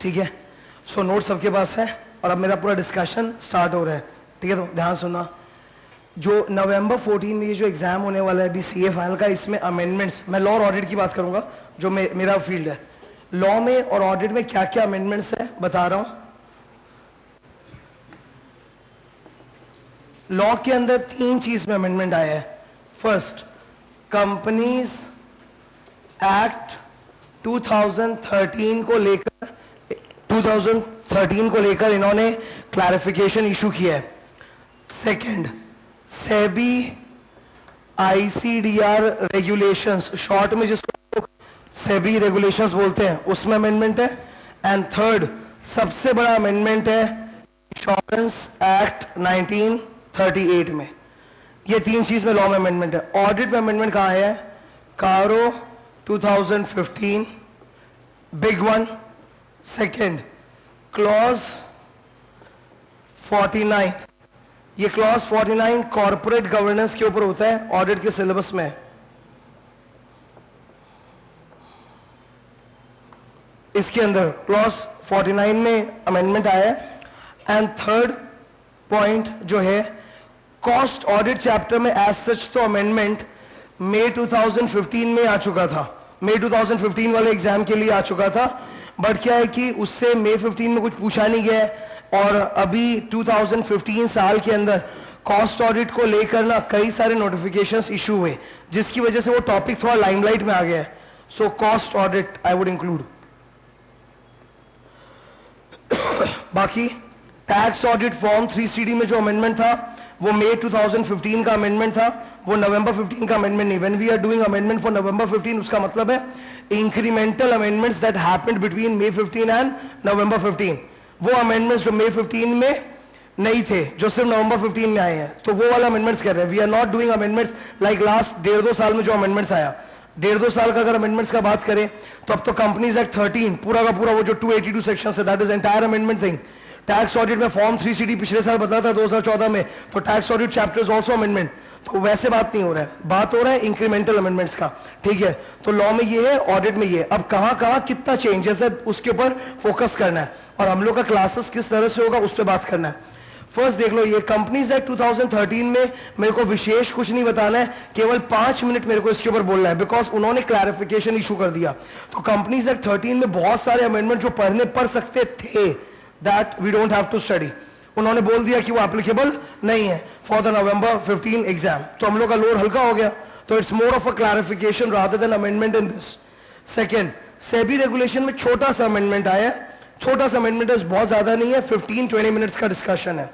ठीक है, so note सबके पास है और अब मेरा पूरा डिस्कशन स्टार्ट हो रहा है। ठीक है, तो ध्यान सुनना। जो नवंबर 14 में ये जो एग्जाम होने वाला है अभी सीए फाइनल का, इसमें अमेंडमेंट्स, मैं लॉ और ऑडिट की बात करूंगा जो मेरा फील्ड है। लॉ में और ऑडिट में क्या क्या अमेंडमेंट्स है बता रहा हूं। लॉ के अंदर 3 चीज में अमेंडमेंट आया है। फर्स्ट, कंपनीज एक्ट 2013 को लेकर इन्होंने क्लैरिफिकेशन इशू किया है। Second, SEBI ICDR regulations, short में जिसको सेबी रेगुलेशंस बोलते हैं, उसमें अमेंडमेंट है। एंड थर्ड, सबसे बड़ा अमेंडमेंट है इंश्योरेंस एक्ट 1938 में। ये 3 चीज में लॉ में अमेंडमेंट है। ऑडिट में अमेंडमेंट कहां है? कारो 2015 बिग वन। सेकेंड, क्लॉज 49, ये क्लॉज 49 कॉर्पोरेट गवर्नेंस के ऊपर होता है, ऑडिट के सिलेबस में। इसके अंदर क्लॉज 49 में अमेंडमेंट आया है। एंड थर्ड पॉइंट जो है, कॉस्ट ऑडिट चैप्टर में एज सच तो अमेंडमेंट मई 2015 में आ चुका था, मई 2015 वाले एग्जाम के लिए आ चुका था। बट क्या है कि उससे मई 15 में कुछ पूछा नहीं गया है और अभी 2015 साल के अंदर कॉस्ट ऑडिट को लेकर ना कई सारे नोटिफिकेशंस इशू हुए, जिसकी वजह से वो टॉपिक थोड़ा लाइमलाइट में आ गया है। So cost audit I would include. बाकी टैक्स ऑडिट फॉर्म 3CD में जो अमेंडमेंट था वो मई 2015 का अमेंडमेंट था, वो नवंबर 15 का अमेंडमेंट नहीं। When we are doing amendment for November 15, उसका मतलब है incremental amendments that happened between May 15 and November 15। वो अमेंडमेंट्स जो मई 15 में नहीं थे, जो सिर्फ नवंबर 15 में आए हैं, तो वो वाला अमेंडमेंट्स कर रहे हैं। We are not doing amendments like last 1.5-2 साल में जो अमेंडमेंट्स आया। 1.5-2 साल का अगर अमेंडमेंट्स का बात करें तो अब तो कंपनीज एक्ट 13 पूरा का पूरा वो जो 282 सेक्शन है, that is entire amendment thing. Tax audit में फॉर्म 3CD पिछले साल बता था 2014 में, तो tax audit chapter is also amendment. तो वैसे बात नहीं हो रहा है, बात हो रहा है इंक्रीमेंटल अमेंडमेंट्स का। ठीक है, तो लॉ में ये है, ऑडिट में ये। अब कहां कहां कितना चेंजेस है उसके ऊपर फोकस करना है और हम लोग का क्लासेस किस तरह से होगा उस पर बात करना है। फर्स्ट देख लो, ये कंपनीज एक्ट 2013 में मेरे को विशेष कुछ नहीं बताना है, केवल 5 मिनट मेरे को इसके ऊपर बोलना है, बिकॉज उन्होंने क्लैरिफिकेशन इशू कर दिया। तो कंपनीज एक्ट 13 में बहुत सारे अमेंडमेंट जो पढ़ सकते थे, that we don't have to study, उन्होंने बोल दिया कि वो एप्लीकेबल नहीं है फॉर द नवंबर 15 एग्जाम। तो हम लोग का लोड हल्का हो गया। तो it's more of a clarification rather than amendment in this. Second, SEBI regulation में छोटा सा अमेंडमेंट आया, छोटा सा अमेंडमेंट है, बहुत ज्यादा नहीं है, 15-20 मिनट्स का डिस्कशन है।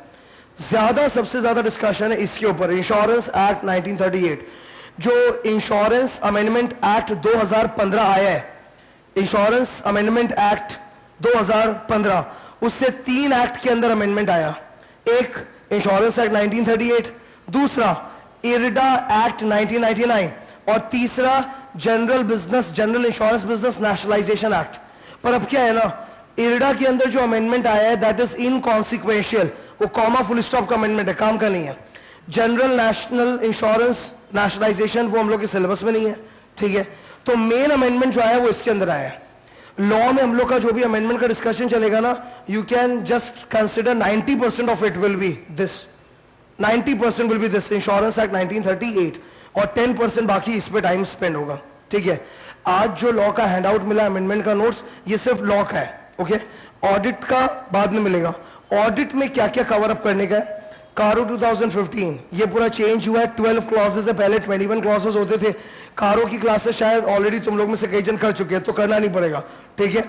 ज्यादा, सबसे ज्यादा डिस्कशन है इसके ऊपर, इंश्योरेंस एक्ट 1938। जो इंश्योरेंस अमेंडमेंट एक्ट 2015 आया है, इंश्योरेंस अमेंडमेंट एक्ट 2015, उससे 3 एक्ट के अंदर अमेंडमेंट आया। एक इंश्योरेंस एक्ट 1938, दूसरा इरडा एक्ट 1999 और तीसरा general insurance business nationalisation act. पर अब क्या है ना, इरडा के अंदर जो अमेंडमेंट आया है दैट इज इनकॉन्सिक्वेंशियल, वो कॉमा फुल स्टॉप का अमेंडमेंट है, काम का नहीं है। जनरल नेशनल इंश्योरेंस नेशनलाइजेशन वो हम लोग के सिलेबस में नहीं है। ठीक है, तो मेन अमेंडमेंट जो आया वो इसके अंदर आया है। लॉ में हम लोग का जो भी अमेंडमेंट का डिस्कशन चलेगा ना, you can just consider 90% of it will be this, 90% will be this insurance act 1938 और 10% बाकी इस पे टाइम स्पेंड होगा। ठीक है, आज जो लॉ का हैंडआउट मिला अमेंडमेंट का नोट्स, ये सिर्फ लॉ का है। ओके, ऑडिट का बाद में मिलेगा। ऑडिट में क्या क्या कवर अप करने का है, कारो 2015 ये पूरा चेंज हुआ है, 12 क्लॉजेस है, पहले 21 क्लॉजेस होते थे। कारो की क्लासेस शायद ऑलरेडी तुम लोग में से कई जन कर चुके हैं, तो करना नहीं पड़ेगा। ठीक है,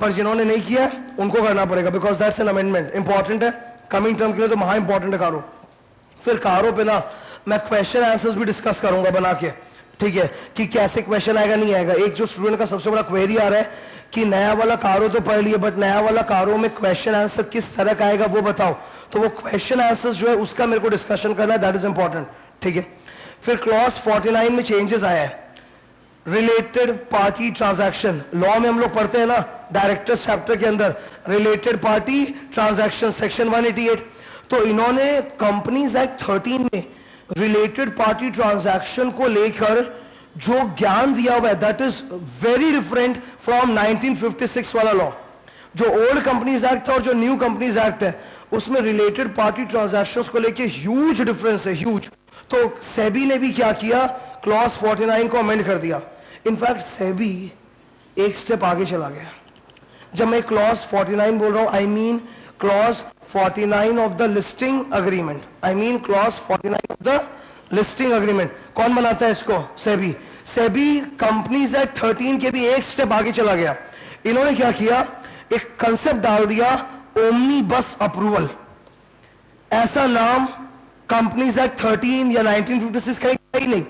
पर जिन्होंने नहीं किया उनको करना पड़ेगा, because that's an amendment, important है कमिंग टर्म के लिए, तो महा इंपॉर्टेंट है कारो। फिर कारो पे ना मैं क्वेश्चन आंसर्स भी डिस्कस करूंगा बना के। ठीक है, कि कैसे क्वेश्चन आएगा नहीं आएगा। एक जो स्टूडेंट का सबसे बड़ा क्वेरी आ रहा है कि नया वाला कारो तो पढ़ लिया, बट नया वाला कारो में क्वेश्चन आंसर किस तरह का आएगा वो बताओ। तो वो क्वेश्चन आंसर्स जो है उसका मेरे को डिस्कशन करना है, दैट इज इंपॉर्टेंट। ठीक है, फिर क्लॉज 49 में चेंजेस आया है, रिलेटेड पार्टी ट्रांजैक्शन। लॉ में हम लोग पढ़ते हैं ना डायरेक्टर्स चैप्टर के अंदर, रिलेटेड पार्टी ट्रांजैक्शन सेक्शन 188। तो इन्होंने कंपनीज एक्ट 13 में रिलेटेड पार्टी ट्रांजैक्शन को लेकर जो ज्ञान दिया हुआ है that is very different from 1956 वाला लॉ। जो ओल्ड कंपनीज एक्ट था और जो न्यू कंपनीज एक्ट है उसमें रिलेटेड पार्टी ट्रांजैक्शंस को लेके ह्यूज डिफरेंस है, ह्यूज। तो सेबी ने भी क्या किया, क्लॉज 49 को अमेंड कर दिया। इनफैक्ट सेबी एक स्टेप आगे चला गया। जब मैं क्लॉज 49 बोल रहा हूं, I mean clause 49 of the listing agreement, I mean clause 49 of the listing agreement. कौन बनाता है इसको? सेबी। सेबी कंपनीज एक्ट 13 के भी एक स्टेप आगे चला गया। इन्होंने क्या किया, एक कंसेप्ट डाल दिया, ओमनीबस अप्रूवल। ऐसा नाम कंपनीज एक्ट 13 या 1956 का ही नहीं,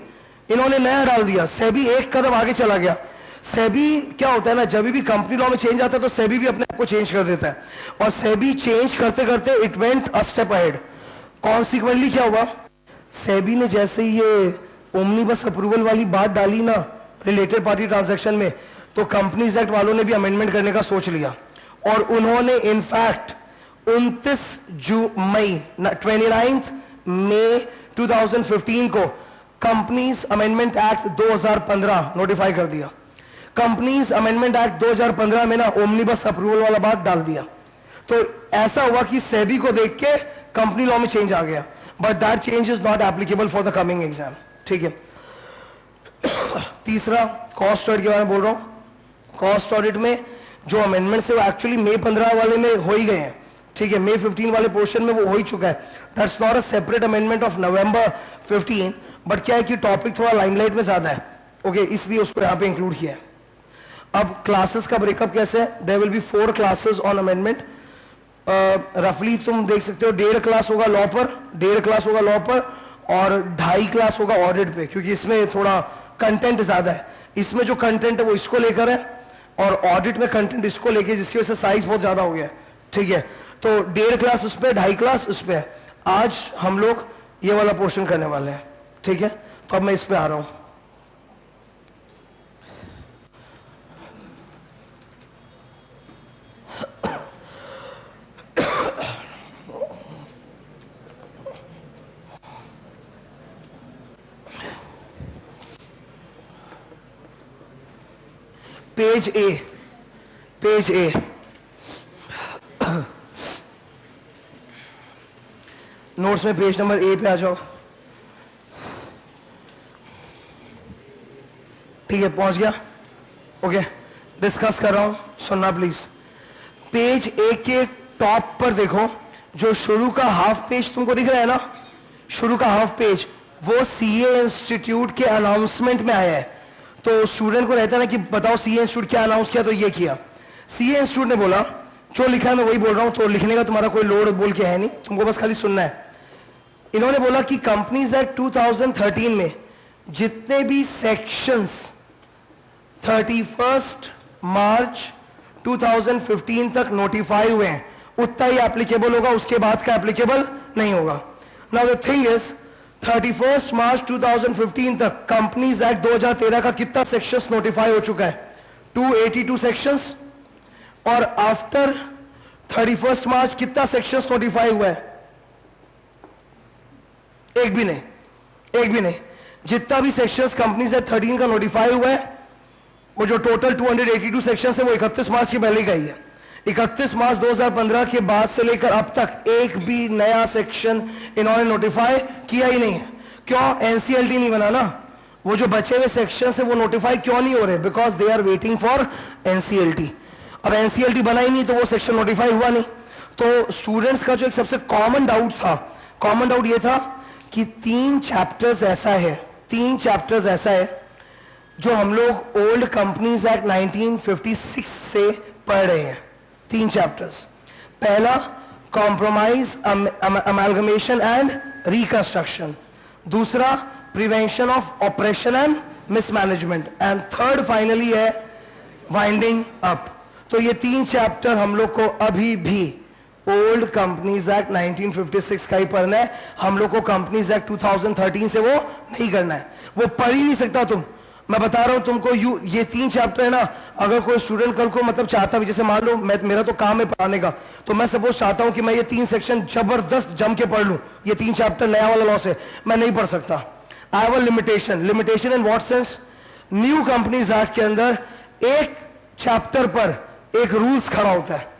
इन्होंने नया डाल दिया। सेबी एक कदम आगे चला गया। सेबी क्या होता है ना, जब भी कंपनी लॉ में चेंज आता है तो सेबी भी अपने आप को चेंज कर देता है, और सेबी चेंज करते करते it went a step ahead. Consequently क्या हुआ, सेबी ने जैसे ही ये ओमनीबस अप्रूवल वाली बात डाली ना रिलेटेड पार्टी ट्रांजैक्शन में, तो कंपनीज एक्ट वालों ने भी अमेंडमेंट करने का सोच लिया, और उन्होंने इनफैक्ट 29 मई 2015 को कंपनीज अमेंडमेंट एक्ट 2015 नोटिफाई कर दिया। कंपनीज अमेंडमेंट एक्ट 2015 में ना ओमनीबस अप्रूवल वाला बात डाल दिया। तो ऐसा हुआ कि सेबी को देख के कंपनी लॉ में चेंज आ गया, but that change is not applicable for the coming exam. ठीक है। तीसरा कॉस्ट ऑडिट के बारे में बोल रहा हूं। कॉस्ट ऑडिट में जो अमेंडमेंट्स है वो एक्चुअली मई 15 वाले में हो ही गए हैं। ठीक है, मई 15 वाले पोर्शन में वो हो ही चुका है। That's not a separate amendment of November 15, but क्या है कि टॉपिक थोड़ा लाइमलाइट में ज्यादा है, ओके, इसलिए उसको यहाँ पे इंक्लूड किया है। अब क्लासेस का ब्रेकअप कैसे है, there will be 4 classes on amendment. रफली तुम देख सकते हो 1.5 क्लास होगा लॉ पर, 1.5 क्लास होगा लॉ पर, और 2.5 क्लास होगा ऑडिट पे, क्योंकि इसमें थोड़ा कंटेंट ज्यादा है। इसमें जो कंटेंट है वो इसको लेकर है, और ऑडिट में कंटेंट इसको लेके, जिसकी वजह से साइज बहुत ज्यादा हो गया है। ठीक है, तो 1.5 क्लास उस पर, 2.5 क्लास उस पर। आज हम लोग ये वाला पोर्शन करने वाले हैं। ठीक है, तो अब मैं इस पे आ रहा हूं। पेज ए, पेज ए, नोट्स में पेज नंबर ए पे आ जाओ। ठीक है, पहुंच गया? ओके, डिस्कस कर रहा हूं, सुनना प्लीज। पेज ए के टॉप पर देखो, जो शुरू का हाफ पेज तुमको दिख रहा है ना, शुरू का हाफ पेज, वो सीए इंस्टीट्यूट के अनाउंसमेंट में आया है। तो स्टूडेंट को रहता है ना कि बताओ सीए इंस्टीट्यूट क्या अनाउंस किया, तो ये किया। सीए इंस्टीट्यूट ने बोला, जो लिखा है मैं वही बोल रहा हूं, तो लिखने का तुम्हारा कोई लोड बोल के है नहीं, तुमको बस खाली सुनना है। इन्होंने बोला कि कंपनीज एक्ट 2013 में जितने भी सेक्शंस 31 मार्च 2015 तक नोटिफाई हुए हैं उतना ही एप्लीकेबल होगा, उसके बाद का एप्लीकेबल नहीं होगा। नाउ द थिंग इज 31 मार्च 2015 तक कंपनीज एक्ट 2013 का कितना सेक्शंस नोटिफाई हो चुका है? 282 सेक्शंस। और आफ्टर 31 मार्च कितना सेक्शंस नोटिफाई हुआ है? एक भी नहीं, एक भी नहीं। जितना भी सेक्शंस कंपनीज एक्ट 13 का नोटिफाई हुआ है, वो जो टोटल 282 सेक्शंस है वो 31 मार्च के पहले का ही है। 31 मार्च 2015 के बाद से लेकर अब तक एक भी नया सेक्शन इन्होंने नोटिफाई किया ही नहीं है। क्यों? एनसीएलटी नहीं बना ना। वो जो बचे हुए सेक्शन है वो नोटिफाई क्यों नहीं हो रहे? Because they are waiting for NCLT. अब एनसीएलटी बना ही नहीं तो वो सेक्शन नोटिफाई हुआ नहीं। तो स्टूडेंट्स का जो एक सबसे कॉमन डाउट था, कॉमन डाउट ये था कि 3 चैप्टर्स ऐसा है, 3 चैप्टर्स ऐसा है जो हम लोग ओल्ड कंपनीज एक्ट 1956 से पढ़ रहे हैं। 3 चैप्टर्स। पहला कॉम्प्रोमाइज अमेलगमेशन एंड रिकंस्ट्रक्शन, दूसरा prevention of operation and mismanagement, and third finally है वाइंडिंग अप। तो ये 3 चैप्टर हम लोग को अभी भी ओल्ड कंपनीज एक्ट 1956 का ही पढ़ना है। हम लोग को कंपनीज एक्ट 2013 से वो नहीं करना है, वो पढ़ ही नहीं सकता तुम। मैं बता रहा हूं तुमको, ये 3 चैप्टर है ना, अगर कोई स्टूडेंट कल को मतलब चाहता है, जैसे मान लो मेरा तो काम है पढ़ाने का, तो मैं सपोज चाहता हूं कि मैं ये 3 सेक्शन जबरदस्त जम के पढ़ लूं, ये 3 चैप्टर नया वाला लॉ से, मैं नहीं पढ़ सकता। I have a limitation. Limitation in what sense? New companies act के अंदर एक चैप्टर पर एक रूल्स खड़ा होता है।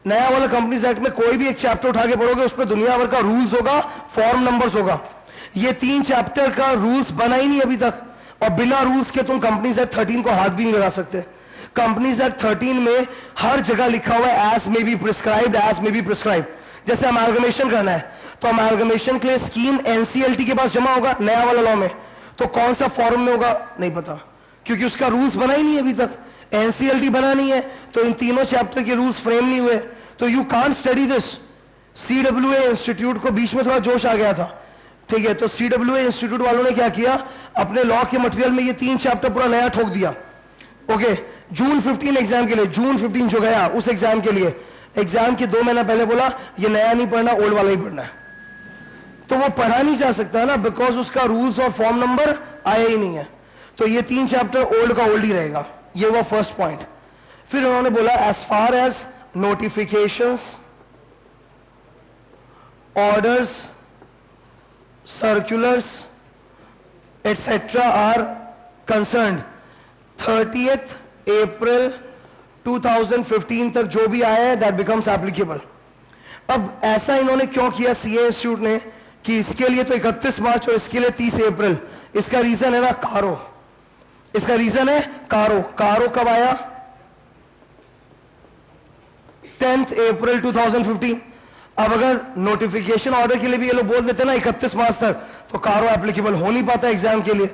नया वाला कंपनीज एक्ट में कोई भी एक चैप्टर उठा के पढ़ोगे उस पर दुनिया भर का रूल्स होगा, फॉर्म नंबर्स होगा। ये 3 चैप्टर का रूल्स बना ही नहीं अभी तक, और बिना रूल्स के तुम कंपनीज एक्ट 13 को हाथ भी नहीं लगा सकते। कंपनीज एक्ट 13 में हर जगह लिखा हुआ है as may be prescribed, as may be prescribed. जैसे अमालगमेशन करना है तो अमालगमेशन के लिए स्कीम एनसीएलटी के पास जमा होगा नया वाला लॉ में, तो कौन सा फॉर्म में होगा नहीं पता, क्योंकि उसका रूल्स बना ही नहीं है अभी तक। एनसीएलटी बना नहीं है तो इन तीनों चैप्टर के रूल्स फ्रेम नहीं हुए, तो you can't study this. CWA institute को बीच में थोड़ा जोश आ गया था, ठीक है, तो सीडब्ल्यूए इंस्टीट्यूट वालों ने क्या किया, अपने लॉ के मटेरियल में ये 3 चैप्टर पूरा नया ठोक दिया। ओके, जून 15 एग्जाम के लिए, जून 15 जो गया उस एग्जाम के लिए, एग्जाम के 2 महीना पहले बोला ये नया नहीं पढ़ना, ओल्ड वाला ही पढ़ना है। तो वो पढ़ा नहीं जा सकता ना, बिकॉज उसका रूल्स और फॉर्म नंबर आया ही नहीं है। तो ये 3 चैप्टर ओल्ड का ओल्ड ही रहेगा। ये वो फर्स्ट पॉइंट। फिर उन्होंने बोला as far as notifications, orders, circulars etcetera are concerned, 30th April 2015 तक जो भी आया है दैट बिकम्स एप्लीकेबल। अब ऐसा इन्होंने क्यों किया सीए इंस्टीट्यूट ने कि इसके लिए तो 31 मार्च और इसके लिए 30 अप्रैल? इसका रीजन है ना कारो, इसका रीजन है कारो। कारो कब आया? 10th अप्रैल 2015। अब अगर नोटिफिकेशन ऑर्डर के लिए भी ये लोग बोल देते ना 31 मार्च तक, तो कारो एप्लीकेबल हो नहीं पाता एग्जाम के लिए,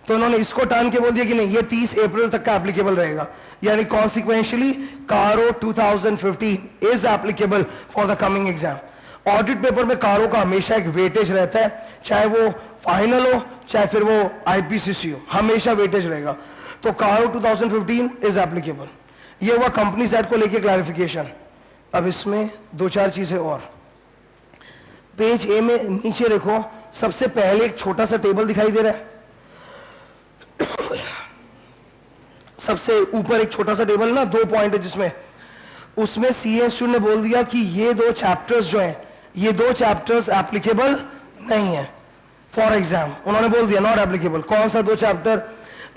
तो उन्होंने इसको टान के बोल दिया कि नहीं ये 30 अप्रैल तक का एप्लीकेबल रहेगा, यानी कॉन्सिक्वेंशियली कारो 2015 is applicable for the coming exam. Audit paper में कारो का हमेशा एक वेटेज रहता है, चाहे वो फाइनल हो चाहे फिर वो आईपीसीसी हो, हमेशा वेटेज रहेगा। तो कारो 2015 इज एप्लीकेबल। ये हुआ कंपनीज एक्ट को लेके क्लैरिफिकेशन। अब इसमें 2-4 चीजें और। पेज ए में नीचे देखो, सबसे पहले एक छोटा सा टेबल दिखाई दे रहा है, सबसे ऊपर एक छोटा सा टेबल ना, 2 पॉइंट है जिसमें, उसमें सीए इंस्टीट्यूट ने बोल दिया कि ये 2 चैप्टर्स जो हैं, ये 2 चैप्टर्स एप्लीकेबल नहीं है फॉर एग्जाम। उन्होंने बोल दिया नॉट एप्लीकेबल। कौन सा 2 chapter?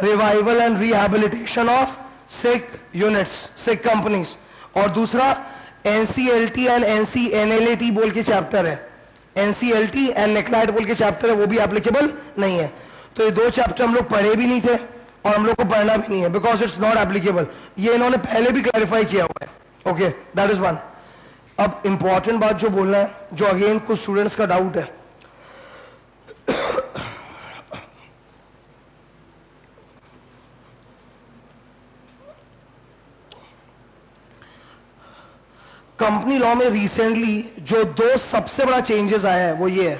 Revival and rehabilitation of sick units, sick companies, और दूसरा एनसीएलटी एंड एनसीएनएलटी बोल के चैप्टर है, एनसीएलटी एंड नेक्लाइट बोल के चैप्टर है, वो भी एप्लीकेबल नहीं है। तो ये 2 चैप्टर हम लोग पढ़े भी नहीं थे और हम लोग को पढ़ना भी नहीं है, बिकॉज इट्स नॉट एप्लीकेबल। ये इन्होंने पहले भी क्लैरिफाई किया हुआ है। Okay, that is one. अब इंपॉर्टेंट बात जो बोलना है, जो अगेन कुछ स्टूडेंट्स का डाउट है, कंपनी लॉ में रिसेंटली जो 2 सबसे बड़ा चेंजेस आया है वो ये है,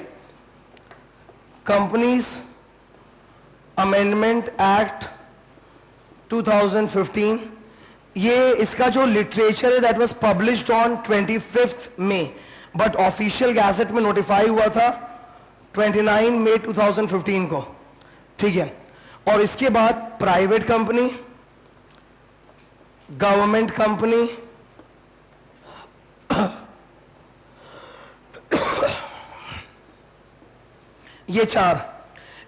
कंपनीज अमेंडमेंट एक्ट 2015। ये इसका जो लिटरेचर है that was published on 25 May, but official gazette में नोटिफाई हुआ था 29 मई 2015 को, ठीक है। और इसके बाद प्राइवेट कंपनी, गवर्नमेंट कंपनी, ये 4,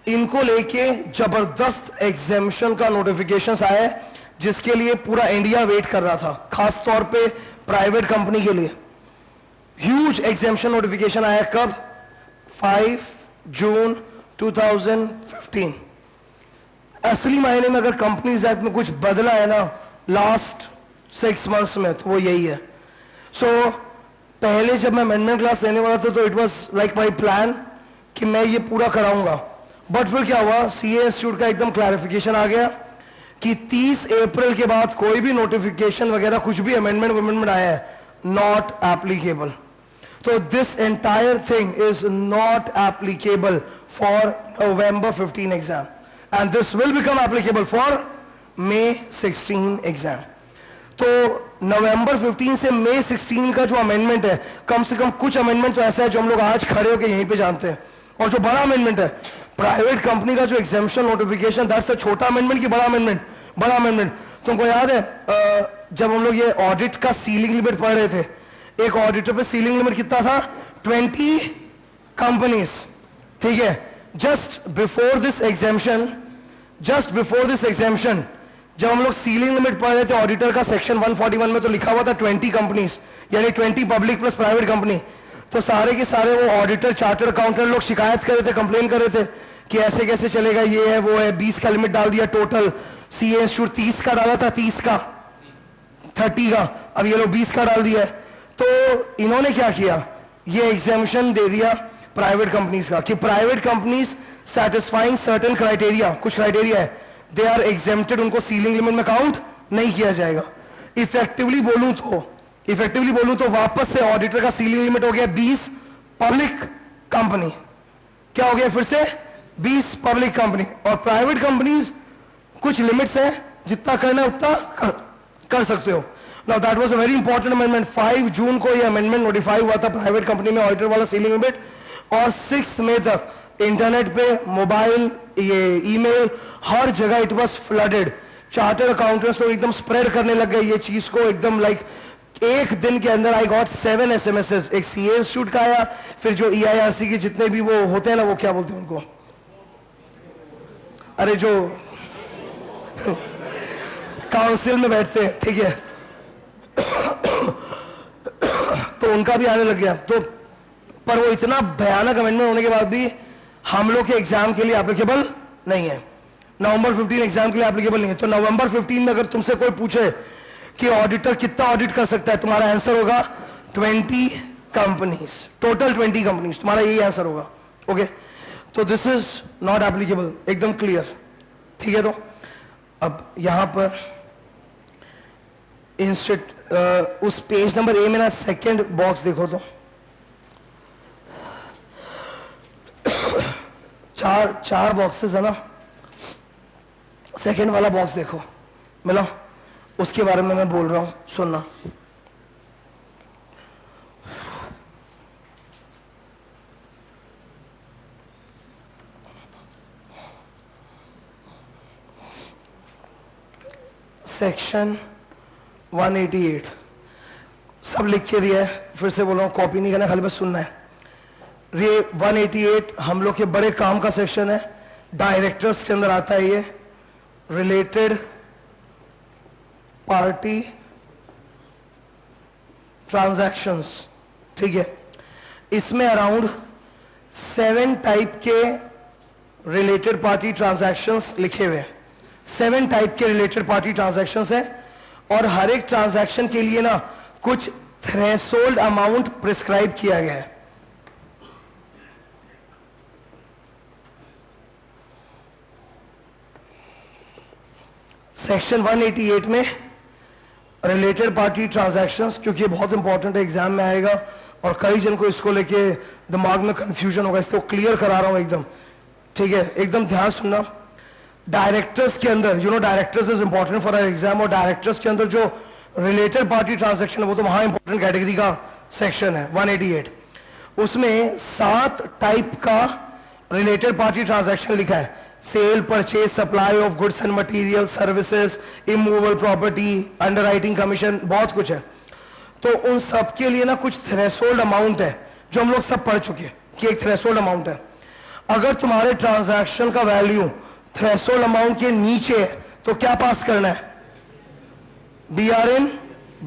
इनको लेके जबरदस्त एग्जेम्पशन का नोटिफिकेशन आया है, जिसके लिए पूरा इंडिया वेट कर रहा था, खास तौर पे प्राइवेट कंपनी के लिए। ह्यूज एग्जेम्पशन नोटिफिकेशन आया कब? 5 जून 2015। असली मायने में अगर कंपनीज एक्ट में कुछ बदला है ना लास्ट 6 मंथ्स में, तो वो यही है। सो पहले जब मैं अमेंडमेंट क्लास लेने वाला था तो it was like my plan कि मैं ये पूरा कराऊंगा, बट फिर क्या हुआ, सीए इंस्टीट्यूट का एकदम क्लैरिफिकेशन आ गया कि 30 अप्रैल के बाद कोई भी नोटिफिकेशन वगैरह कुछ भी अमेंडमेंट आया है, नॉट एप्लीकेबल। तो this entire thing is not applicable for November 15 exam, and this will become applicable for May 16 exam. तो नवंबर 15 से May 16 का जो अमेंडमेंट है, कम से कम कुछ अमेंडमेंट तो ऐसा है जो हम लोग आज खड़े होकर यहीं पे जानते हैं। और जो बड़ा अमेंडमेंट है, प्राइवेट कंपनी का जो एग्जेम्पशन नोटिफिकेशन, दैट्स अ छोटा अमेंडमेंट की बड़ा अमेंडमेंट? बड़ा अमेंडमेंट। तुमको याद है जब हम लोग ये ऑडिट का सीलिंग लिमिट पढ़ रहे थे, एक ऑडिटर पे सीलिंग लिमिट कितना था? 20 कंपनीज, ठीक है। Just before this exemption just before this exemption जब हम लोग सीलिंग लिमिट पढ़ रहे थे ऑडिटर का सेक्शन 141 में, तो लिखा हुआ था 20 कंपनीज, यानी 20 पब्लिक प्लस प्राइवेट कंपनी। तो सारे के सारे वो ऑडिटर चार्टर्ड अकाउंटेंट लोग शिकायत कर रहे थे, कंप्लेन कर रहे थे कि ऐसे कैसे चलेगा, ये है वो है, 20 का लिमिट डाल दिया टोटल, सीए इंस्टीट्यूट 30 का डाला था, 30 का 30 का, अब ये लोग 20 का डाल दिया है। तो इन्होंने क्या किया, ये एग्जामिशन दे दिया प्राइवेट कंपनीज का कि private companies satisfying certain criteria, कुछ क्राइटेरिया है, दे आर एग्जेम्प्टेड, उनको सीलिंग लिमिट में काउंट नहीं किया जाएगा। इफेक्टिवली बोलूं तो वापस से ऑडिटर का सीलिंग लिमिट हो गया 20 पब्लिक कंपनी, क्या हो गया फिर से 20 पब्लिक कंपनी, और प्राइवेट कंपनीज कुछ लिमिट्स है, जितना करना है उतना कर सकते हो। Now that was a very important amendment. 5 जून को ये अमेंडमेंट नोटिफाई हुआ था प्राइवेट कंपनी में ऑडिटर वाला सीलिंग लिमिट, और 6 मई तक इंटरनेट पे, मोबाइल, ये ईमेल, हर जगह it was flooded. Chartered accountants लोग एकदम स्प्रेड करने लग गए ये चीज को, एकदम लाइक एक दिन के अंदर आई गॉट 7 एसएमएस। एक सीए इंस्टीट्यूट का आया, फिर जो ईआईआरसी के जितने भी वो होते हैं ना, वो क्या बोलते हैं उनको, अरे जो काउंसिल में बैठते हैं, ठीक है, तो उनका भी आने लग गया। तो पर वो इतना भयानक अमेंडमेंट होने के बाद भी हम लोग के एग्जाम के लिए एप्लीकेबल नहीं है, नवंबर 15 एग्जाम के लिए एप्लीकेबल नहीं है। तो नवंबर 15 में अगर तुमसे कोई पूछे कि ऑडिटर कितना ऑडिट कर सकता है, तुम्हारा आंसर होगा 20 कंपनीज, टोटल 20 कंपनीज, तुम्हारा यही आंसर होगा। ओके, तो दिस इज नॉट एप्लीकेबल, एकदम क्लियर, ठीक है। तो अब यहां पर उस पेज नंबर ए में ना सेकेंड बॉक्स देखो, तो चार बॉक्सेस है ना, सेकेंड वाला बॉक्स देखो मिला, उसके बारे में मैं बोल रहा हूं, सुनना। सेक्शन 188 सब लिख के दिया है, फिर से बोल रहा हूं, कॉपी नहीं करना, खाली बस सुनना है। ये 188 हम लोग के बड़े काम का सेक्शन है, डायरेक्टर्स के अंदर आता है ये, रिलेटेड पार्टी ट्रांजैक्शंस, ठीक है। इसमें अराउंड 7 टाइप के रिलेटेड पार्टी ट्रांजैक्शंस लिखे हुए हैं, 7 टाइप के रिलेटेड पार्टी ट्रांजैक्शंस है, और हर एक ट्रांजैक्शन के लिए ना कुछ थ्रेशोल्ड अमाउंट प्रिस्क्राइब किया गया है। सेक्शन 188 में रिलेटेड पार्टी ट्रांजैक्शंस, क्योंकि ये बहुत इंपॉर्टेंट है, एग्जाम में आएगा और कई जन को इसको लेके दिमाग में कंफ्यूजन होगा, इसको क्लियर करा रहा हूं एकदम, ठीक है, एकदम ध्यान सुनना। डायरेक्टर्स के अंदर, you know directors is important for exam, और डायरेक्टर्स के अंदर जो रिलेटेड पार्टी ट्रांजैक्शन है वो तो वहां इंपॉर्टेंट कैटेगरी का सेक्शन है 188। उसमें 7 टाइप का रिलेटेड पार्टी ट्रांजैक्शन लिखा है, sale, purchase, supply of goods and material, services, immovable property, underwriting commission, बहुत कुछ है। तो उन सब के लिए ना कुछ थ्रेशोल्ड अमाउंट है, जो हम लोग सब पढ़ चुके हैं कि एक थ्रेशोल्ड अमाउंट है। अगर तुम्हारे ट्रांजैक्शन का वैल्यू थ्रेशोल्ड अमाउंट के नीचे है तो क्या पास करना है, BRN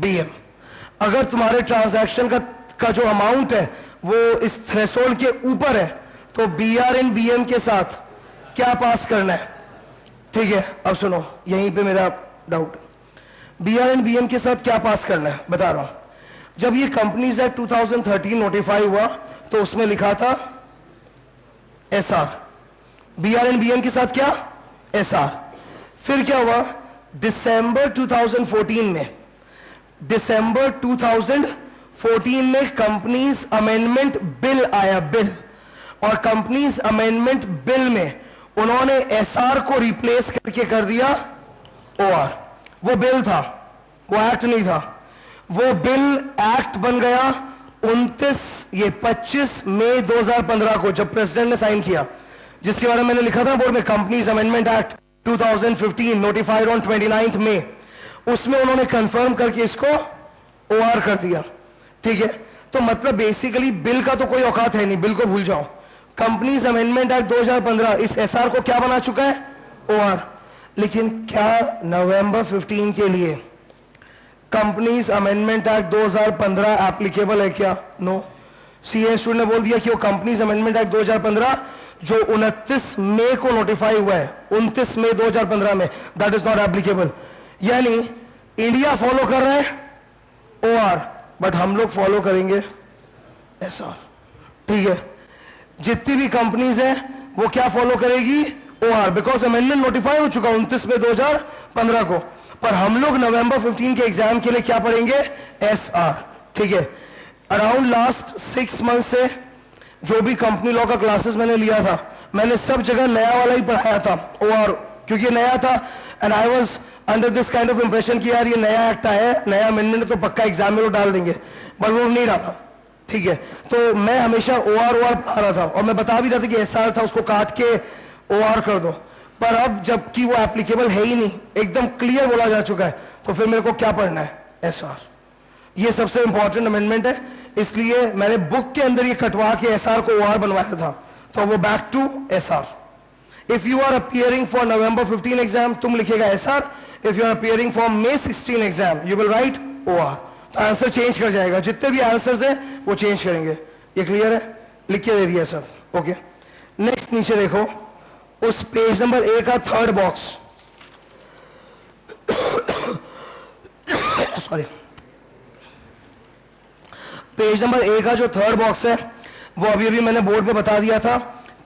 BM। अगर तुम्हारे ट्रांजैक्शन का जो अमाउंट है वो इस थ्रेशोल्ड के ऊपर है तो BRN BM के साथ क्या पास करना है, ठीक है। अब सुनो, यहीं पे मेरा डाउट, BRN BM के साथ क्या पास करना है बता रहा हूं। जब ये कंपनीज एक्ट 2013 नोटिफाई हुआ तो उसमें लिखा था SR, BRN BM के साथ क्या, SR। फिर क्या हुआ, दिसंबर 2014 में कंपनीज अमेंडमेंट बिल आया, बिल, और कंपनीज अमेंडमेंट बिल में उन्होंने SR को रिप्लेस करके कर दिया OR। वो बिल था, वो एक्ट नहीं था, वो बिल एक्ट बन गया 25 मई 2015 को, जब प्रेसिडेंट ने साइन किया, जिसके बारे में मैंने लिखा था बोर्ड में, companies amendment act 2015 notified on 29 मई। उसमें उन्होंने कंफर्म करके इसको OR कर दिया, ठीक है। तो मतलब बेसिकली बिल का तो कोई औकात है नहीं, बिल को भूल जाओ। कंपनीज अमेंडमेंट एक्ट 2015 इस SR को क्या बना चुका है, OR। लेकिन क्या नवंबर 15 के लिए कंपनीज अमेंडमेंट एक्ट 2015 एप्लीकेबल है क्या? नो। सीए स्टूडेंट ने बोल दिया कि वो कंपनीज अमेंडमेंट एक्ट 2015 जो 29 मई को नोटिफाई हुआ है, 29 मई 2015 में, दैट इज नॉट एप्लीकेबल। यानी इंडिया फॉलो कर रहा है OR, बट हम लोग फॉलो करेंगे SR। ठीक है, जितनी भी कंपनीज है वो क्या फॉलो करेगी? OR, बिकॉज अमेंडमेंट नोटिफाई हो चुका 29 मई 2015 को। पर हम लोग नवंबर 15 के एग्जाम के लिए क्या पढ़ेंगे? SR। ठीक है, अराउंड लास्ट 6 मंथ से जो भी कंपनी लॉ का क्लासेस मैंने लिया था, मैंने सब जगह नया वाला ही पढ़ाया था OR, क्योंकि नया था। And I was under this kind of impression कि यार ये नया एक्ट आया है, नया अमेंडमेंट तो पक्का एग्जाम में वो डाल देंगे, बट वो नहीं डाला। ठीक है, तो मैं हमेशा OR पढ़ा रहा था और मैं बता भी रहा था कि SR था, उसको काट के OR कर दो। पर अब जबकि वो एप्लीकेबल है ही नहीं, एकदम क्लियर बोला जा चुका है, तो फिर मेरे को क्या पढ़ना है? SR। ये सबसे इंपॉर्टेंट अमेंडमेंट है, इसलिए मैंने बुक के अंदर ये कटवा के SR को OR बनवाया था। तो वो back to SR। If you are appearing for November 15 exam, तुम लिखेगा SR। If you are appearing for May 16 exam, you will write OR। तो आंसर चेंज कर जाएगा, जितने भी आंसर्स है वो चेंज करेंगे। ये क्लियर है? लिख के दे दिया सर। ओके, नेक्स्ट नीचे देखो, उस पेज नंबर A का third box, sorry, page number A का जो थर्ड बॉक्स है वो अभी अभी मैंने बोर्ड पे बता दिया था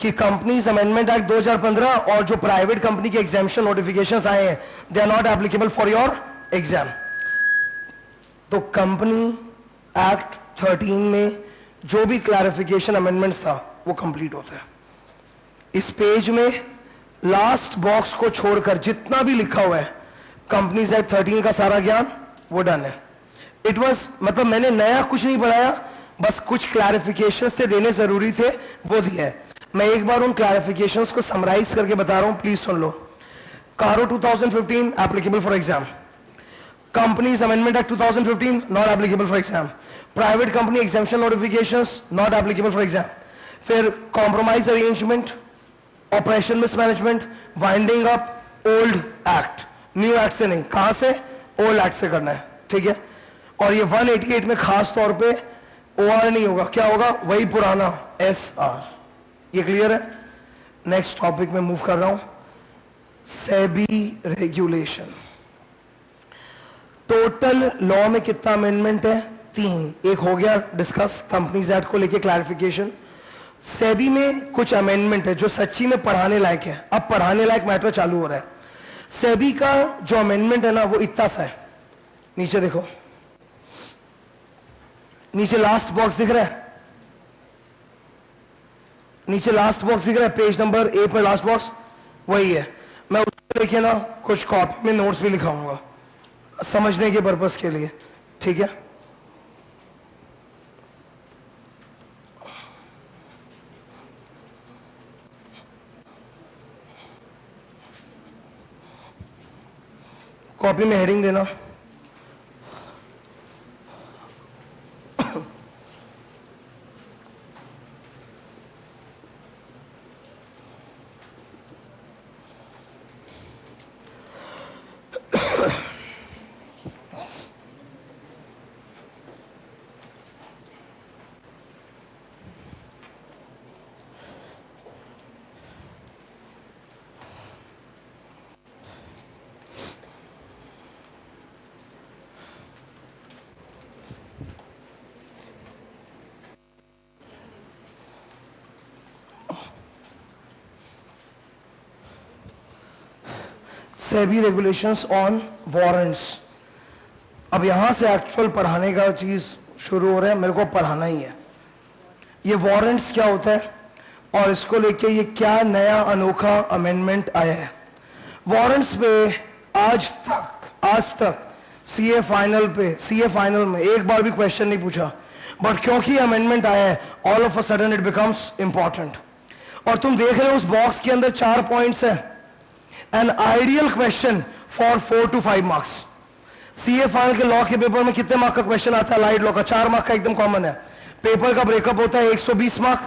कि कंपनीज अमेंडमेंट एक्ट 2015 और जो प्राइवेट कंपनी के एग्जामिशन नोटिफिकेशंस आए हैं, they are not applicable for your exam. तो कंपनी एक्ट 13 में जो भी क्लैरिफिकेशन अमेंडमेंट्स था वो कंप्लीट होता है। इस पेज में लास्ट बॉक्स को छोड़कर जितना भी लिखा हुआ है कंपनीज एक्ट 13 का सारा ज्ञान वो डन है। इट वाज, मतलब मैंने नया कुछ नहीं पढ़ाया, बस कुछ क्लैरिफिकेशंस थे देने जरूरी थे, वो दिया है। मैं एक बार उन क्लैरिफिकेशंस को समराइज करके बता रहा हूं, प्लीज सुन लो। CARO 2015 applicable for exam, companies amendment act 2015 not applicable for exam, private company exemption notifications not applicable for exam. फिर compromise arrangement, oppression mismanagement, winding up, old act, new act से नहीं, कहां से? ओल्ड एक्ट से करना है। ठीक है, और ये 188 में खास तौर पे OR नहीं होगा, क्या होगा? वही पुराना SR। ये क्लियर है? नेक्स्ट टॉपिक में मूव कर रहा हूं, सेबी रेगुलेशन। टोटल लॉ में कितना अमेंडमेंट है? 3। एक हो गया डिस्कस कंपनीज एक्ट को लेके क्लैरिफिकेशन। सेबी में कुछ अमेंडमेंट है जो सच्ची में पढ़ाने लायक है, अब पढ़ाने लायक मैटर चालू हो रहा है। सेबी का जो अमेंडमेंट है ना वो इतना सा है, नीचे देखो, नीचे लास्ट बॉक्स दिख रहा है, नीचे लास्ट बॉक्स दिख रहा है, पेज नंबर A पर लास्ट बॉक्स वही है। मैं उसको लेके ना कुछ कॉपी में नोट्स भी लिखाऊंगा समझने के पर्पस के लिए। ठीक है, कॉपी में हेडिंग देना, सेबी रेगुलेशंस ऑन वारंट्स। अब यहां से एक्चुअल पढ़ाने का चीज शुरू हो रहा है, मेरे को पढ़ाना ही है। ये वारंट्स क्या होता है और इसको लेके ये क्या नया अनोखा अमेंडमेंट आया है। वारंट्स पे आज तक सीए फाइनल में एक बार भी क्वेश्चन नहीं पूछा, बट क्योंकि अमेंडमेंट आया है all of a sudden it becomes important. और तुम देख रहे हो उस बॉक्स के अंदर 4 पॉइंट्स है, an ideal question for 4 to 5 marks. CA final के लॉ के पेपर में कितने मार्क का क्वेश्चन आता है? लाइट लॉ का 4 मार्क का एकदम कॉमन है। पेपर का ब्रेकअप होता है 120 मार्क।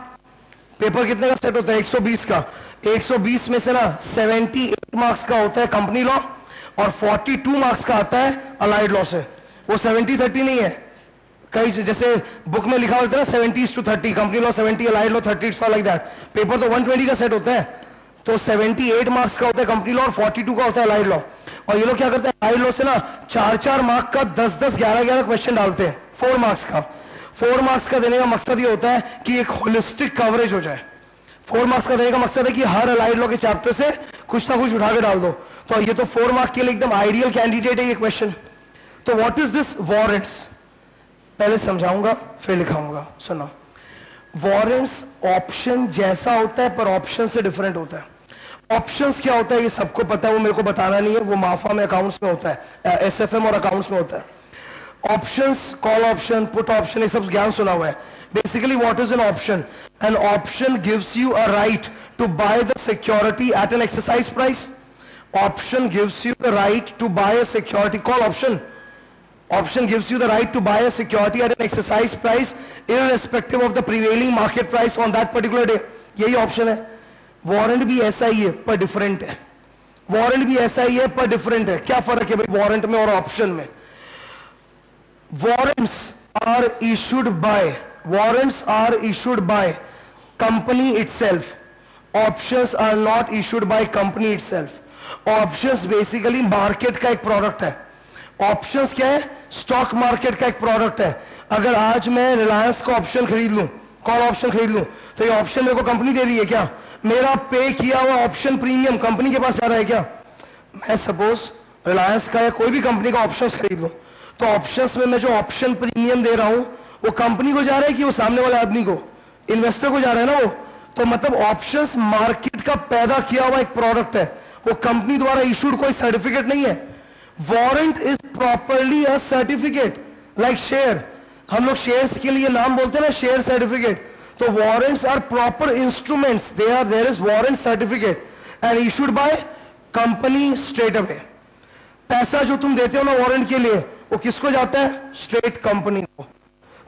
पेपर कितने का सेट होता है? 120 का। 120 में से ना 78 मार्क्स का होता है कंपनी लॉ और 42 मार्क्स का आता है अलाइड लॉ से। वो 70-30 नहीं है, कई जैसे बुक में लिखा होता है ना 70:30, company law 70, allied law 30, it's like that. Paper तो 120 का सेट होता है, तो 78 मार्क्स का होता है कंपनी लॉ और 42 का होता है अलाइड लॉ। और ये लोग क्या करते हैं, अलाइड लॉ से ना 4-4 मार्क्स का 10-10, 11-11 क्वेश्चन डालते हैं 4 मार्क्स का। 4 मार्क्स का देने का मकसद ये होता है कि एक होलिस्टिक कवरेज हो जाए। 4 मार्क्स का देने का मकसद है कि हर अलाइड लॉ के चैप्टर से कुछ ना कुछ उठा के डाल दो। तो ये तो 4 मार्क्स के लिए एकदम आइडियल कैंडिडेट है ये क्वेश्चन। तो व्हाट इज दिस वारंट्स, पहले समझाऊंगा फिर लिखाऊंगा, सुनो। वारंट्स ऑप्शन जैसा होता है पर ऑप्शन से डिफरेंट होता है। ऑप्शंस क्या होता है ये सबको पता है, वो मेरे को बताना नहीं है, वो माफा में अकाउंट्स में होता है, एसएफएम और अकाउंट्स में होता है। Options, call option, put option, ये सब ज्ञान सुना हुआ है। Basically what is an option? An option gives you a right to buy the security at an exercise price. Option gives you the right to buy a security, call option. Option gives you the right to buy a security at an exercise price irrespective of the prevailing market price on that particular day. यही option है। Warrant भी ऐसा ही है पर different है। Warrant भी ऐसा ही है पर डिफरेंट है। क्या फर्क है भाई वारंट में और ऑप्शन में? Warrants are issued by company itself. Options are not issued by company itself. Options basically market का एक प्रोडक्ट है। ऑप्शंस क्या है? स्टॉक मार्केट का एक प्रोडक्ट है। अगर आज मैं रिलायंस का ऑप्शन खरीद लूं, कॉल ऑप्शन खरीद लूं, तो ये ऑप्शन मेरे को कंपनी दे रही है क्या? मेरा पे किया हुआ ऑप्शन प्रीमियम कंपनी के पास जा रहा है क्या? मैं सपोज रिलायंस का या कोई भी कंपनी का ऑप्शंस खरीद लूं, तो ऑप्शंस में मैं जो ऑप्शन प्रीमियम दे रहा हूं वो कंपनी को जा रहा है कि वो सामने वाले आदमी को, इन्वेस्टर को जा रहा है ना वो? तो मतलब ऑप्शंस मार्केट का पैदा किया हुआ एक प्रोडक्ट है, वो कंपनी द्वारा इशूड कोई सर्टिफिकेट नहीं है। Warrant is properly a certificate like share. हम लोग शेयर्स के लिए नाम बोलते हैं ना, शेयर सर्टिफिकेट। तो warrants are proper instruments, there is warrant certificate and issued by company straight away. पैसा जो तुम देते हो ना वारंट के लिए, वो किसको जाता है? स्ट्रेट कंपनी को।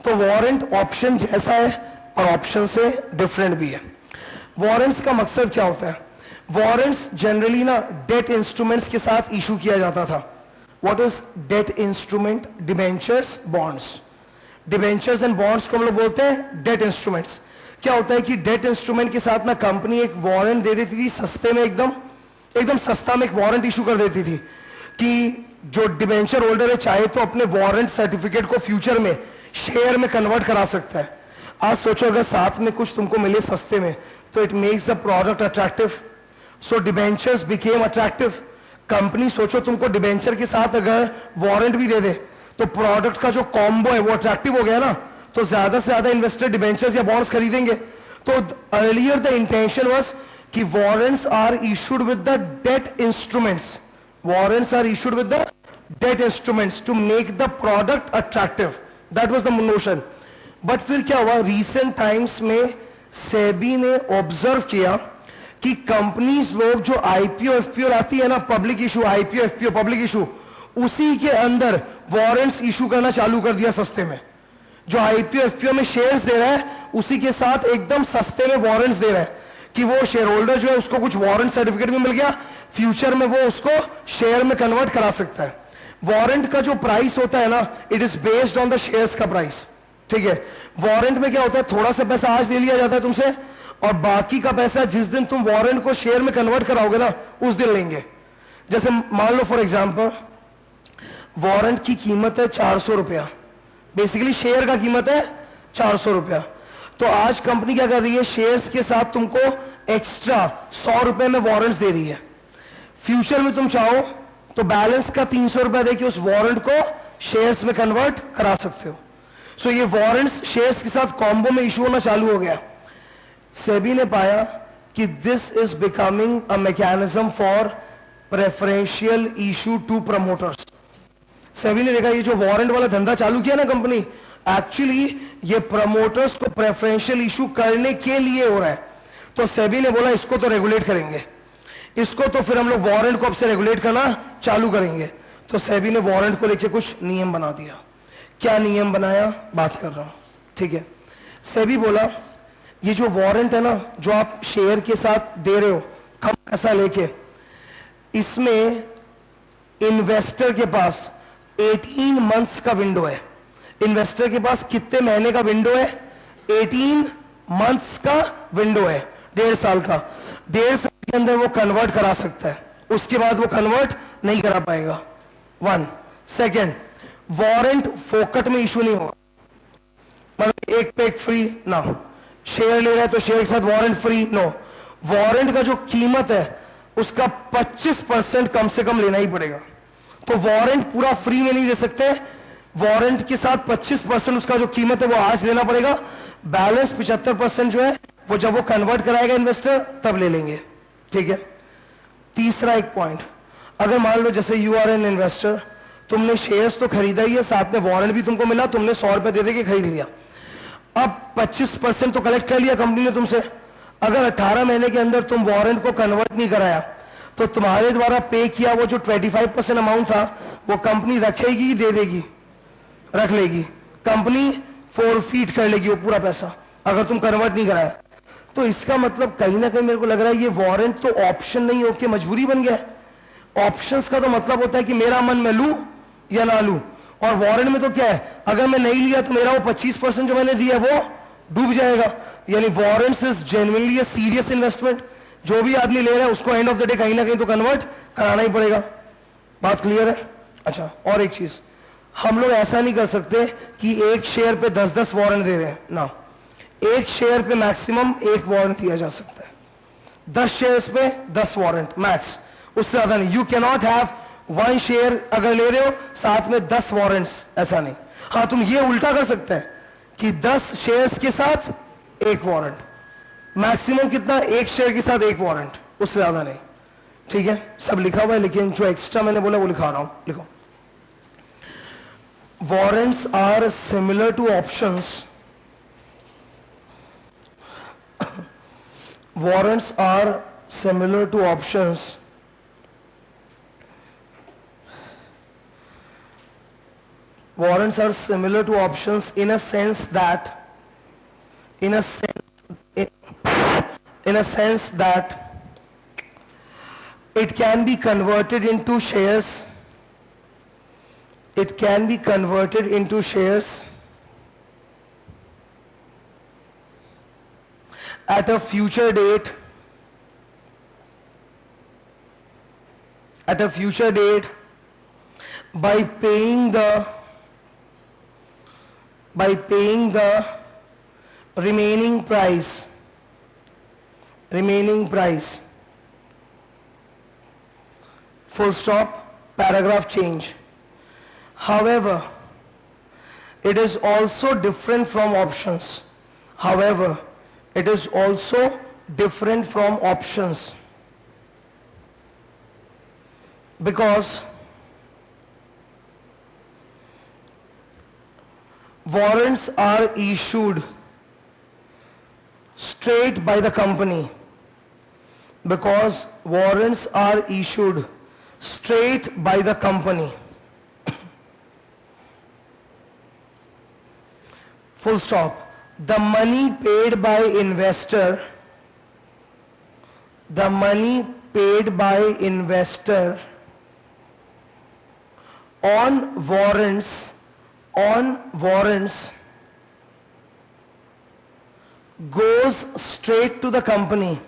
तो वारंट ऑप्शन जैसा है और ऑप्शन से डिफरेंट भी है। वारंट्स का मकसद क्या होता है? वारंट्स जनरली ना डेट इंस्ट्रूमेंट्स के साथ इशू किया जाता था। What is debt instrument? Debentures, bonds. Debentures and bonds को हम लोग बोलते हैं डेट इंस्ट्रूमेंट्स। क्या होता है कि डेट इंस्ट्रूमेंट के साथ ना कंपनी एक वारंट दे देती थी सस्ते में, एकदम सस्ता में एक वारंट इशू कर देती थी कि जो डिबेंचर होल्डर है चाहे तो अपने वारंट सर्टिफिकेट को फ्यूचर में शेयर में कन्वर्ट करा सकता है। आज सोचो अगर साथ में कुछ तुमको मिले सस्ते में, तो it makes the product attractive. So debentures became attractive. Company सोचो तुमको डिबेंचर के साथ अगर वारंट भी दे दे तो प्रोडक्ट का जो कॉम्बो है वो अट्रैक्टिव हो गया ना, तो ज्यादा से ज्यादा इन्वेस्टर डिबेंचर्स या बॉन्ड्स खरीदेंगे। तो अर्लियर द इंटेंशन वाज कि warrants are issued with the debt instruments. Warrants are issued with the debt instruments to make the product attractive. That was the notion. But फिर क्या हुआ, recent times में सेबी ने observe किया कि companies लोग जो आईपीओ एफपीओ आती है ना, public issue, IPO FPO public issue, उसी के अंदर वारंट्स इशू करना चालू कर दिया सस्ते में। जो आईपीओ एफपीओ में शेयर्स दे रहा है उसी के साथ एकदम सस्ते में वारंट्स दे रहा है कि वो शेयर होल्डर जो है उसको कुछ वारंट सर्टिफिकेट भी मिल गया, फ्यूचर में वो उसको शेयर में कन्वर्ट करा सकता है। वारंट का जो प्राइस होता है ना, it is based on the shares का प्राइस। ठीक है, वारंट में क्या होता है, थोड़ा सा पैसा आज ले लिया जाता है तुमसे और बाकी का पैसा जिस दिन तुम वारंट को शेयर में कन्वर्ट कराओगे ना उस दिन लेंगे। जैसे मान लो फॉर एग्जांपल वारंट की कीमत है 400 रुपया, बेसिकली शेयर का कीमत है 400 रुपया। तो आज कंपनी क्या कर रही है, शेयर्स के साथ तुमको एक्स्ट्रा 100 रुपए में वारंट्स दे रही है। फ्यूचर में तुम चाहो तो बैलेंस का 300 रुपया देके उस वारंट को शेयर्स में कन्वर्ट करा सकते हो। सो ये वारंट्स शेयर्स के साथ कॉम्बो में इशू होना चालू हो गया। सेबी ने पाया कि this is becoming a mechanism for preferential issue to promoters. SEBI ने देखा ये जो वारंट वाला धंधा चालू किया ना कंपनी, एक्चुअली ये प्रमोटर्स को प्रेफरेंशियल इशू करने के लिए हो रहा है। तो सेबी ने बोला इसको तो रेगुलेट करेंगे, इसको तो फिर हम लोग वारंट को अब से रेगुलेट करना चालू करेंगे। तो सेबी ने वारंट को लेकर कुछ नियम बना दिया। क्या नियम बनाया, बात कर रहा हूं। ठीक है, सेबी बोला ये जो वारंट है ना, जो आप शेयर के साथ दे रहे हो कम पैसा लेके, इसमें इन्वेस्टर के पास 18 मंथ्स का विंडो है। इन्वेस्टर के पास कितने महीने का विंडो है? 18 मंथ्स का विंडो है, 1.5 साल का। 1.5 साल के अंदर वो कन्वर्ट करा सकता है, उसके बाद वो कन्वर्ट नहीं करा पाएगा। 1 सेकेंड, वारंट फोकट में इशू नहीं होगा, मतलब एक पे एक फ्री ना। शेयर ले रहा है तो शेयर के साथ वारंट फ्री, नो। वारंट का जो कीमत है उसका 25% कम से कम लेना ही पड़ेगा। तो वारंट पूरा फ्री में नहीं दे सकते, वारंट के साथ 25% उसका जो कीमत है वो आज लेना पड़ेगा। बैलेंस 75% जो है वो जब वो कन्वर्ट कराएगा इन्वेस्टर तब ले लेंगे, ठीक है। तीसरा एक पॉइंट, अगर मान लो जैसे यू आर एन इन्वेस्टर, तुमने शेयर्स तो खरीदा ही है, साथ में वारंट भी तुमको मिला, तुमने 100 रुपए दे के खरीद लिया। अब 25% तो कलेक्ट कर लिया कंपनी ने तुमसे। अगर 18 महीने के अंदर तुम वारंट को कन्वर्ट नहीं कराया तो तुम्हारे द्वारा पे किया वो जो 25% अमाउंट था वो कंपनी रखेगी, दे देगी? रख लेगी। कंपनी फोरफीट कर लेगी वो पूरा पैसा अगर तुम कन्वर्ट नहीं कराया। तो इसका मतलब कहीं ना कहीं मेरे को लग रहा है ये वारंट तो ऑप्शन नहीं होके मजबूरी बन गया है। ऑप्शंस का तो मतलब होता है कि मेरा मन मैं लूं या ना लूं, और वारंट में तो क्या है, अगर मैं नहीं लिया तो मेरा वो 25% जो मैंने दिया वो डूब जाएगा। यानी warrants is genuinely a serious investment. जो भी आदमी ले रहा है उसको एंड ऑफ द डे कहीं ना कहीं तो कन्वर्ट कराना ही पड़ेगा। बात क्लियर है? अच्छा, और एक चीज, हम लोग ऐसा नहीं कर सकते कि एक शेयर पे 10-10 वारंट दे रहे हैं ना। एक शेयर पे मैक्सिमम एक वारंट दिया जा सकता है, 10 शेयर्स पे 10 वारंट मैक्स, उससे ज्यादा नहीं। You can not have 1 share अगर ले रहे हो साथ में 10 वारंट्स, ऐसा नहीं। हाँ, तुम ये उल्टा कर सकते हैं कि 10 शेयर्स के साथ एक वारंट, मैक्सिमम कितना? एक शेयर के साथ एक वारंट, उससे ज्यादा नहीं, ठीक है। सब लिखा हुआ है, लेकिन जो एक्स्ट्रा मैंने बोला वो लिखा रहा हूं, लिखो। Warrants are similar to options. warrants are similar to options in a sense that it can be converted into shares. It can be converted into shares at a future date, by paying the remaining price. Full stop, paragraph change. However, it is also different from options. Because warrants are issued straight by the company. Full stop. The money paid by investor on warrants goes straight to the company.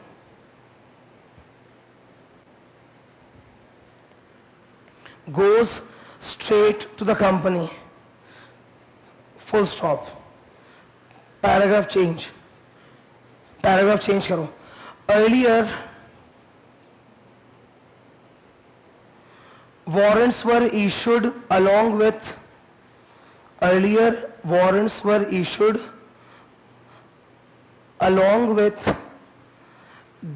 Full stop. Paragraph change करो. Earlier, warrants were issued along with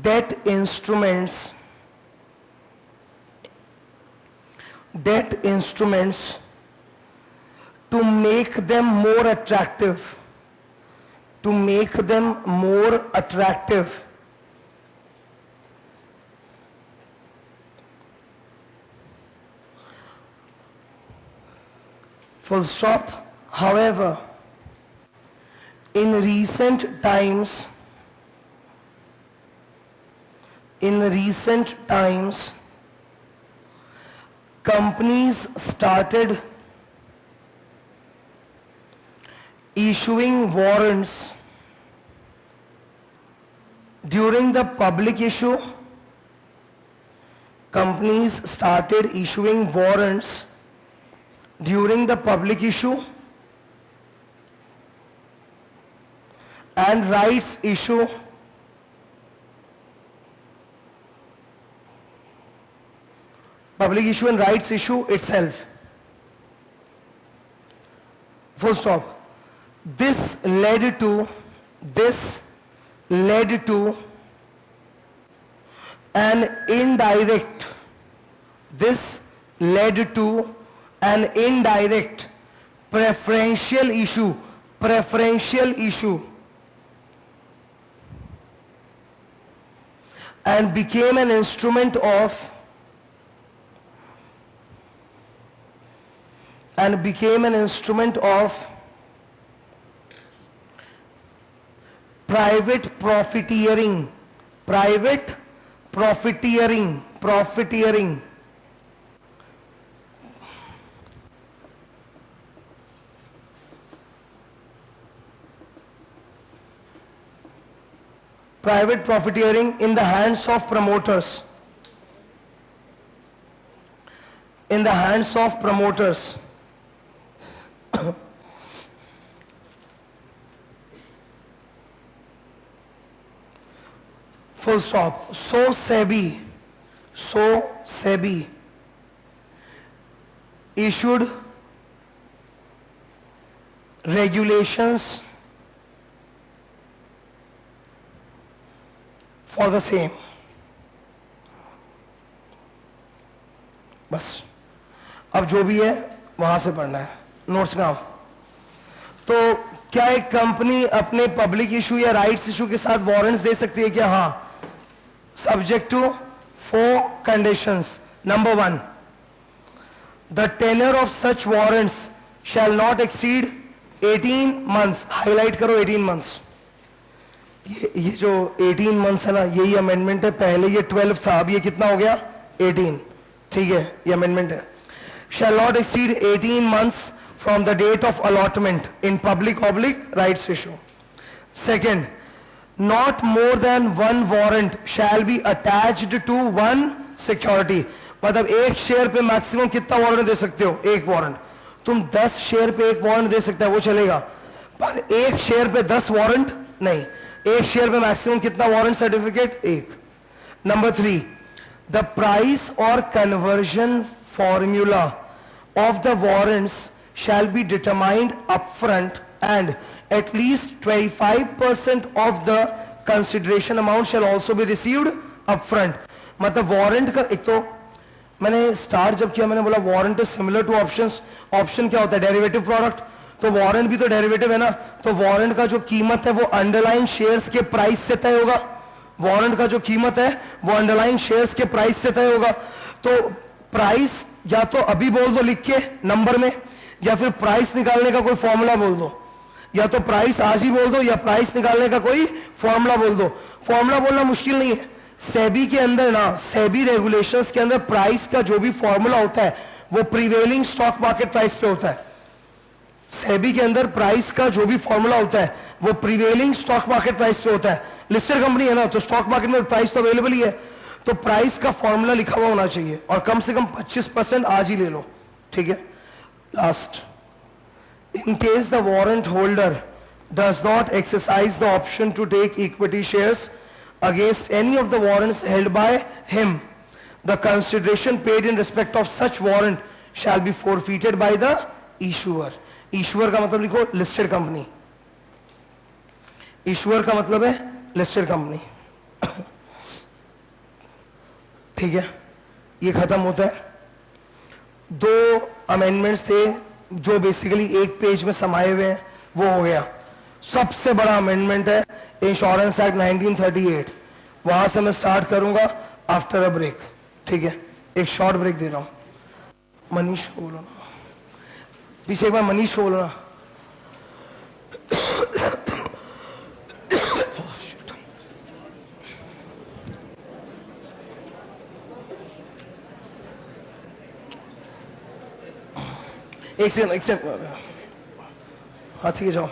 debt instruments to make them more attractive. Full stop. However, in recent times, in recent times companies started issuing warrants during the public issue. Companies started issuing warrants during the public issue and rights issue and rights issue itself. Full stop. This led to an indirect preferential issue and became an instrument of private profiteering. Private profiteering in the hands of promoters. Full stop. So SEBI issued regulations for the same. बस अब जो भी है वहां से पढ़ना है, notes में आओ। तो क्या एक कंपनी अपने पब्लिक इशू या राइट्स इशू के साथ वारंट्स दे सकती है क्या? हाँ, subject to 4 conditions. Number 1, the tenure of such warrants shall not exceed 18 months. Highlight करो 18 months. ये जो 18 months है ना, यही अमेंडमेंट है। पहले ये 12 था, अब ये कितना हो गया? 18। ठीक है, ये अमेंडमेंट है। shall not exceed 18 months from the date of allotment in public/rights issue. Second, not more than one warrant shall be attached to one security. मतलब एक शेयर पे मैक्सिमम कितना वारंट दे सकते हो? एक वारंट। तुम 10 शेयर पे एक वारंट दे सकते हो, वो चलेगा, पर एक शेयर पे 10 वारंट नहीं। एक शेयर पे मैक्सिमम कितना वारंट सर्टिफिकेट? एक। Number 3, the price or conversion formula of the warrants shall be determined upfront and at least 25% of the consideration amount shall also be received upfront. मतलब warrant का, एक तो मैंने स्टार्ट जब किया मैंने बोला warrant is similar to options. Option क्या होता है? Derivative product. तो वारंट भी तो डेरिवेटिव है ना। तो वारंट का जो कीमत है वो अंडरलाइन शेयर्स के प्राइस से तय होगा। वारंट का जो कीमत है वो अंडरलाइन शेयर्स के प्राइस से तय होगा। तो प्राइस या तो अभी बोल दो लिख के नंबर में, या फिर प्राइस निकालने का कोई फॉर्मूला बोल दो। या तो प्राइस आज ही बोल दो या प्राइस निकालने का कोई फॉर्मूला बोल दो। फॉर्मूला बोलना मुश्किल नहीं है। सेबी के अंदर ना, सेबी रेगुलेशंस के अंदर प्राइस का जो भी फॉर्मूला होता है वो प्रीवेलिंग स्टॉक मार्केट प्राइस पे होता है। सेबी के अंदर प्राइस का जो भी फॉर्मूला होता है वो प्रीवेलिंग स्टॉक मार्केट प्राइस पे होता है। लिस्टेड कंपनी है ना, तो स्टॉक मार्केट में प्राइस तो अवेलेबल ही है, तो प्राइस का फॉर्मूला लिखा हुआ होना चाहिए और कम से कम 25% आज ही ले लो। ठीक है। Last, in case the warrant holder does not exercise the option to take equity shares against any of the warrants held by him, the consideration paid in respect of such warrant shall be forfeited by the issuer. issuer का मतलब लिखो listed company. issuer का मतलब है listed company. ठीक है, ये खत्म होता है। 2 अमेंडमेंट्स थे जो बेसिकली एक पेज में समाये हुए हैं, वो हो गया। सबसे बड़ा अमेंडमेंट है इंश्योरेंस एक्ट 1938। वहां से मैं स्टार्ट करूंगा आफ्टर अ ब्रेक। ठीक है, एक शॉर्ट ब्रेक दे रहा हूं। मनीष को बोलो ना, पीछे एक बार मनीष को बोलो ना। एक सेकंड हाँ ठीक है जाओ।